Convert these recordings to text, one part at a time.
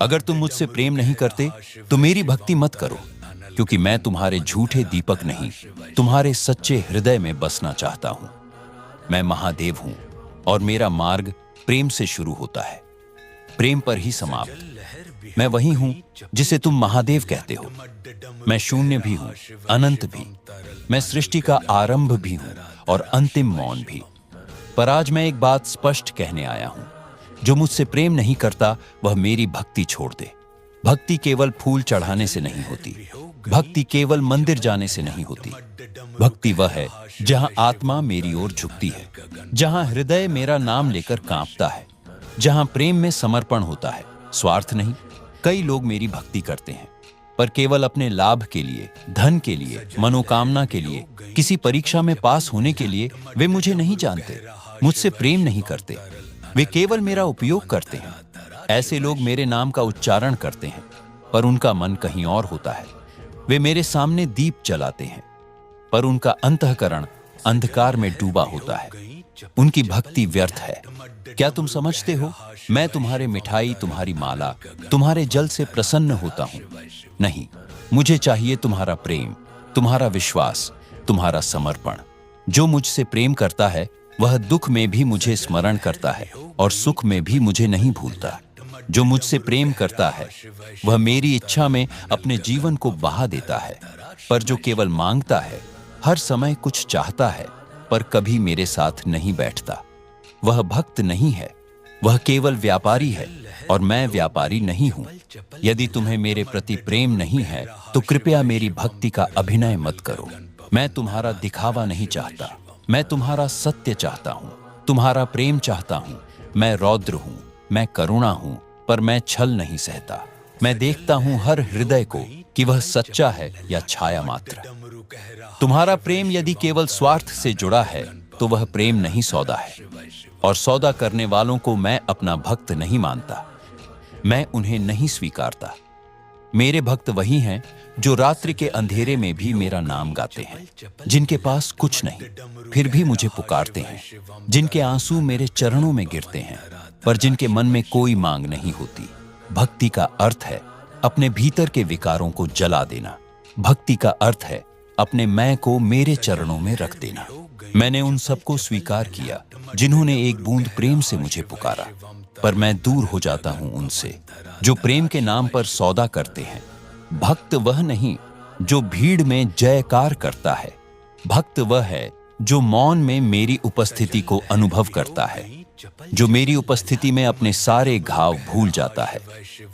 अगर तुम मुझसे प्रेम नहीं करते तो मेरी भक्ति मत करो, क्योंकि मैं तुम्हारे झूठे दीपक नहीं, तुम्हारे सच्चे हृदय में बसना चाहता हूं। मैं महादेव हूं और मेरा मार्ग प्रेम से शुरू होता है, प्रेम पर ही समाप्त। मैं वही हूं जिसे तुम महादेव कहते हो। मैं शून्य भी हूं, अनंत भी। मैं सृष्टि का आरंभ भी हूं और अंतिम मौन भी। पर आज मैं एक बात स्पष्ट कहने आया हूं, जो मुझसे प्रेम नहीं करता वह मेरी भक्ति छोड़ दे। भक्ति केवल फूल चढ़ाने से नहीं होती, भक्ति केवल मंदिर जाने से नहीं होती। भक्ति वह है जहां आत्मा मेरी ओर झुकती है, जहां हृदय मेरा नाम लेकर कांपता है, जहां प्रेम में समर्पण होता है, स्वार्थ नहीं। कई लोग मेरी भक्ति करते हैं, पर केवल अपने लाभ के लिए, धन के लिए, मनोकामना के लिए, किसी परीक्षा में पास होने के लिए। वे मुझे नहीं जानते, मुझसे प्रेम नहीं करते, वे केवल मेरा उपयोग करते हैं। ऐसे लोग मेरे नाम का उच्चारण करते हैं, पर उनका मन कहीं और होता है। वे मेरे सामने दीप जलाते हैं, पर उनका अंतःकरण अंधकार में डूबा होता है। उनकी भक्ति व्यर्थ है। क्या तुम समझते हो मैं तुम्हारे मिठाई, तुम्हारी माला, तुम्हारे जल से प्रसन्न होता हूं? नहीं, मुझे चाहिए तुम्हारा प्रेम, तुम्हारा विश्वास, तुम्हारा समर्पण। जो मुझसे प्रेम करता है वह दुख में भी मुझे स्मरण करता है और सुख में भी मुझे नहीं भूलता। जो मुझसे प्रेम करता है वह मेरी इच्छा में अपने जीवन को बहा देता है। पर जो केवल मांगता है, हर समय कुछ चाहता है, पर कभी मेरे साथ नहीं बैठता, वह भक्त नहीं है, वह केवल व्यापारी है और मैं व्यापारी नहीं हूं। यदि तुम्हें मेरे प्रति प्रेम नहीं है तो कृपया मेरी भक्ति का अभिनय मत करो। मैं तुम्हारा दिखावा नहीं चाहता, मैं तुम्हारा सत्य चाहता हूं, तुम्हारा प्रेम चाहता हूं। मैं रौद्र हूं, मैं करुणा हूं, पर मैं छल नहीं सहता। मैं देखता हूं हर हृदय को कि वह सच्चा है या छाया मात्र। तुम्हारा प्रेम यदि केवल स्वार्थ से जुड़ा है तो वह प्रेम नहीं, सौदा है, और सौदा करने वालों को मैं अपना भक्त नहीं मानता। मैं उन्हें नहीं स्वीकारता। मेरे भक्त वही हैं जो रात्रि के अंधेरे में भी मेरा नाम गाते हैं, जिनके पास कुछ नहीं फिर भी मुझे पुकारते हैं, जिनके आंसू मेरे चरणों में गिरते हैं, पर जिनके मन में कोई मांग नहीं होती। भक्ति का अर्थ है अपने भीतर के विकारों को जला देना। भक्ति का अर्थ है अपने मैं को मेरे चरणों में रख देना। मैंने उन सबको स्वीकार किया जिन्होंने एक बूंद प्रेम से मुझे पुकारा, पर मैं दूर हो जाता हूं उनसे जो प्रेम के नाम पर सौदा करते हैं। भक्त वह नहीं जो भीड़ में जयकार करता है, भक्त वह है जो मौन में मेरी उपस्थिति को अनुभव करता है, जो मेरी उपस्थिति में अपने सारे घाव भूल जाता है।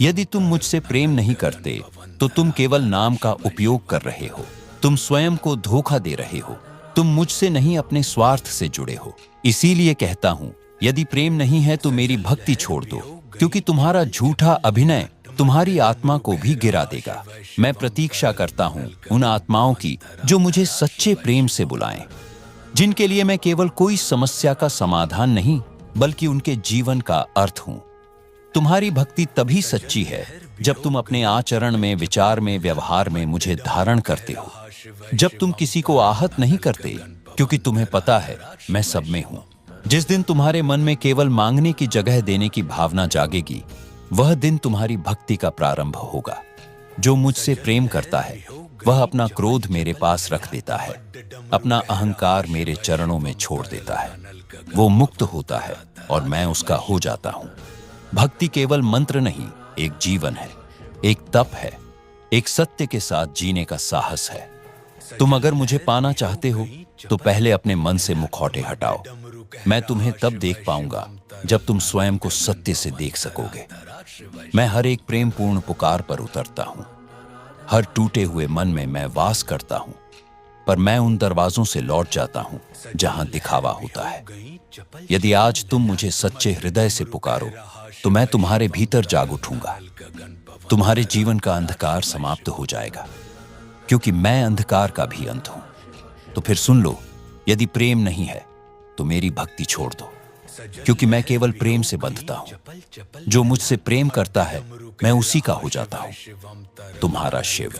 यदि तुम मुझसे प्रेम नहीं करते तो तुम केवल नाम का उपयोग कर रहे हो, तुम स्वयं को धोखा दे रहे हो, तुम मुझसे नहीं अपने स्वार्थ से जुड़े हो। इसीलिए कहता हूं, यदि प्रेम नहीं है तो मेरी भक्ति छोड़ दो, क्योंकि तुम्हारा झूठा अभिनय तुम्हारी आत्मा को भी गिरा देगा। मैं प्रतीक्षा करता हूं उन आत्माओं की जो मुझे सच्चे प्रेम से बुलाएं, जिनके लिए मैं केवल कोई समस्या का समाधान नहीं बल्कि उनके जीवन का अर्थ हूं। तुम्हारी भक्ति तभी सच्ची है जब तुम अपने आचरण में, विचार में, व्यवहार में मुझे धारण करते हो। जब तुम किसी को आहत नहीं करते, क्योंकि तुम्हें पता है मैं सब में हूं। जिस दिन तुम्हारे मन में केवल मांगने की जगह देने की भावना जागेगी, वह दिन तुम्हारी भक्ति का प्रारंभ होगा। जो मुझसे प्रेम करता है वह अपना क्रोध मेरे पास रख देता है, अपना अहंकार मेरे चरणों में छोड़ देता है। वो मुक्त होता है और मैं उसका हो जाता हूं। भक्ति केवल मंत्र नहीं, एक जीवन है, एक तप है, एक सत्य के साथ जीने का साहस है। तुम अगर मुझे पाना चाहते हो तो पहले अपने मन से मुखौटे हटाओ। मैं तुम्हें तब देख पाऊंगा जब तुम स्वयं को सत्य से देख सकोगे। मैं हर एक प्रेमपूर्ण पुकार पर उतरता हूं, हर टूटे हुए मन में मैं वास करता हूं, पर मैं उन दरवाजों से लौट जाता हूं जहां दिखावा होता है। यदि आज तुम मुझे सच्चे हृदय से पुकारो तो मैं तुम्हारे भीतर जाग उठूंगा। तुम्हारे जीवन का अंधकार समाप्त हो जाएगा, क्योंकि मैं अंधकार का भी अंत हूं। तो फिर सुन लो, यदि प्रेम नहीं है तो मेरी भक्ति छोड़ दो, क्योंकि मैं केवल प्रेम से बंधता हूं। जो मुझसे प्रेम करता है मैं उसी का हो जाता हूं, तुम्हारा शिव।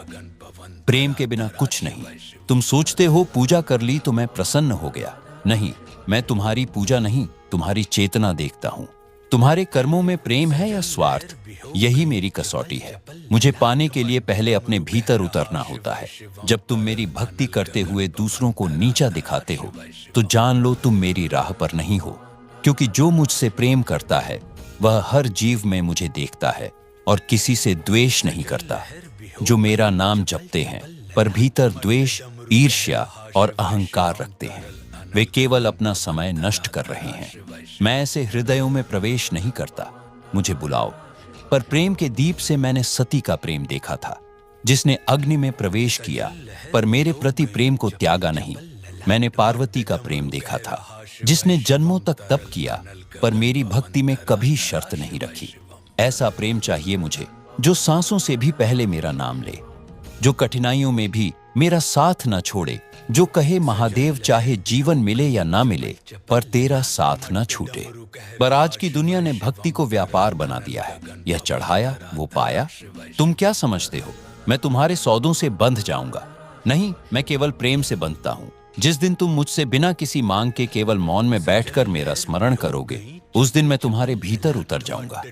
प्रेम के बिना कुछ नहीं। तुम सोचते हो पूजा कर ली तो मैं प्रसन्न हो गया। नहीं, मैं तुम्हारी पूजा नहीं, तुम्हारी चेतना देखता हूं। तुम्हारे कर्मों में प्रेम है या स्वार्थ, यही मेरी कसौटी है। मुझे पाने के लिए पहले अपने भीतर उतरना होता है। जब तुम मेरी भक्ति करते हुए दूसरों को नीचा दिखाते हो तो जान लो तुम मेरी राह पर नहीं हो, क्योंकि जो मुझसे प्रेम करता है वह हर जीव में मुझे देखता है और किसी से द्वेष नहीं करता। जो मेरा नाम जपते हैं पर भीतर द्वेष, ईर्ष्या और अहंकार रखते हैं, वे केवल अपना समय नष्ट कर रहे हैं। मैं ऐसे हृदयों में प्रवेश नहीं करता। मुझे बुलाओ। पर प्रेम के दीप से मैंने सती का प्रेम देखा था, जिसने अग्नि में प्रवेश किया पर मेरे प्रति प्रेम को त्यागा नहीं। मैंने पार्वती का प्रेम देखा था, जिसने जन्मों तक तप किया पर मेरी भक्ति में कभी शर्त नहीं रखी। ऐसा प्रेम चाहिए मुझे जो सांसों से भी पहले मेरा नाम ले, जो कठिनाइयों में भी मेरा साथ न छोड़े, जो कहे महादेव चाहे जीवन मिले या ना मिले पर तेरा साथ न छूटे। पर आज की दुनिया ने भक्ति को व्यापार बना दिया है। यह चढ़ाया वो पाया। तुम क्या समझते हो मैं तुम्हारे सौदों से बंध जाऊंगा? नहीं, मैं केवल प्रेम से बंधता हूँ। जिस दिन तुम मुझसे बिना किसी मांग के केवल मौन में बैठकर मेरा स्मरण करोगे, उस दिन मैं तुम्हारे भीतर उतर जाऊंगा,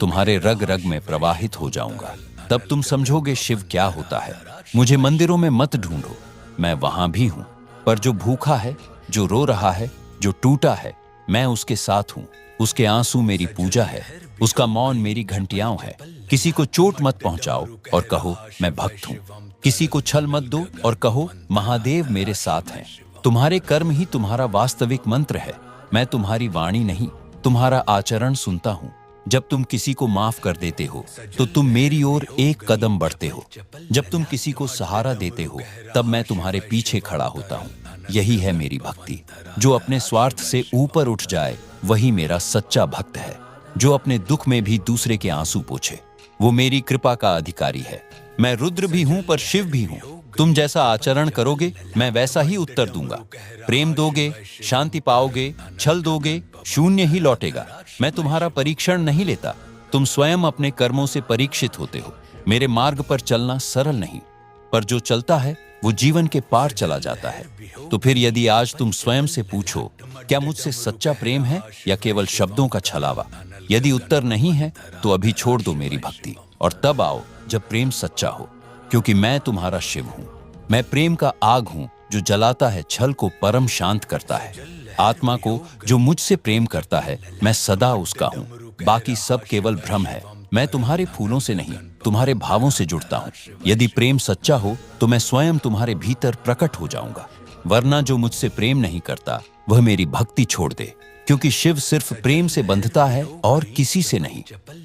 तुम्हारे रग रग में प्रवाहित हो जाऊंगा। तब तुम समझोगे शिव क्या होता है। मुझे मंदिरों में मत ढूंढो, मैं वहां भी हूं। पर जो भूखा है, जो रो रहा है, जो टूटा है, मैं उसके साथ हूं। उसके आंसू मेरी पूजा है, उसका मौन मेरी घंटियां है। किसी को चोट मत पहुंचाओ और कहो मैं भक्त हूं। किसी को छल मत दो और कहो महादेव मेरे साथ हैं। तुम्हारे कर्म ही तुम्हारा वास्तविक मंत्र है। मैं तुम्हारी वाणी नहीं, तुम्हारा आचरण सुनता हूं। जब तुम किसी को माफ कर देते हो तो तुम मेरी ओर एक कदम बढ़ते हो। जब तुम किसी को सहारा देते हो तब मैं तुम्हारे पीछे खड़ा होता हूँ। यही है मेरी भक्ति। जो अपने स्वार्थ से ऊपर उठ जाए वही मेरा सच्चा भक्त है। जो अपने दुख में भी दूसरे के आंसू पोंछे वो मेरी कृपा का अधिकारी है। मैं रुद्र भी हूं पर शिव भी हूं। तुम जैसा आचरण करोगे मैं वैसा ही उत्तर दूंगा। प्रेम दोगे, शांति पाओगे, छल दोगे, शून्य ही लौटेगा। मैं तुम्हारा परीक्षण नहीं लेता, तुम स्वयं अपने कर्मों से परीक्षित होते हो। मेरे मार्ग पर चलना सरल नहीं, पर जो चलता है वो जीवन के पार चला जाता है। तो फिर यदि आज तुम स्वयं से पूछो क्या मुझसे सच्चा प्रेम है या केवल शब्दों का छलावा, यदि उत्तर नहीं है तो अभी छोड़ दो मेरी भक्ति और तब आओ जब प्रेम सच्चा हो, क्योंकि मैं तुम्हारा शिव हूं। मैं प्रेम का आग हूं जो जलाता है छल को, परम शांत करता है आत्मा को। जो मुझसे प्रेम करता है मैं सदा उसका हूं। बाकी सब केवल भ्रम है। मैं तुम्हारे फूलों से नहीं, तुम्हारे भावों से जुड़ता हूं। यदि प्रेम सच्चा हो तो मैं स्वयं तुम्हारे भीतर प्रकट हो जाऊंगा। वरना जो मुझसे प्रेम नहीं करता वह मेरी भक्ति छोड़ दे, क्योंकि शिव सिर्फ प्रेम से बंधता है और किसी से नहीं।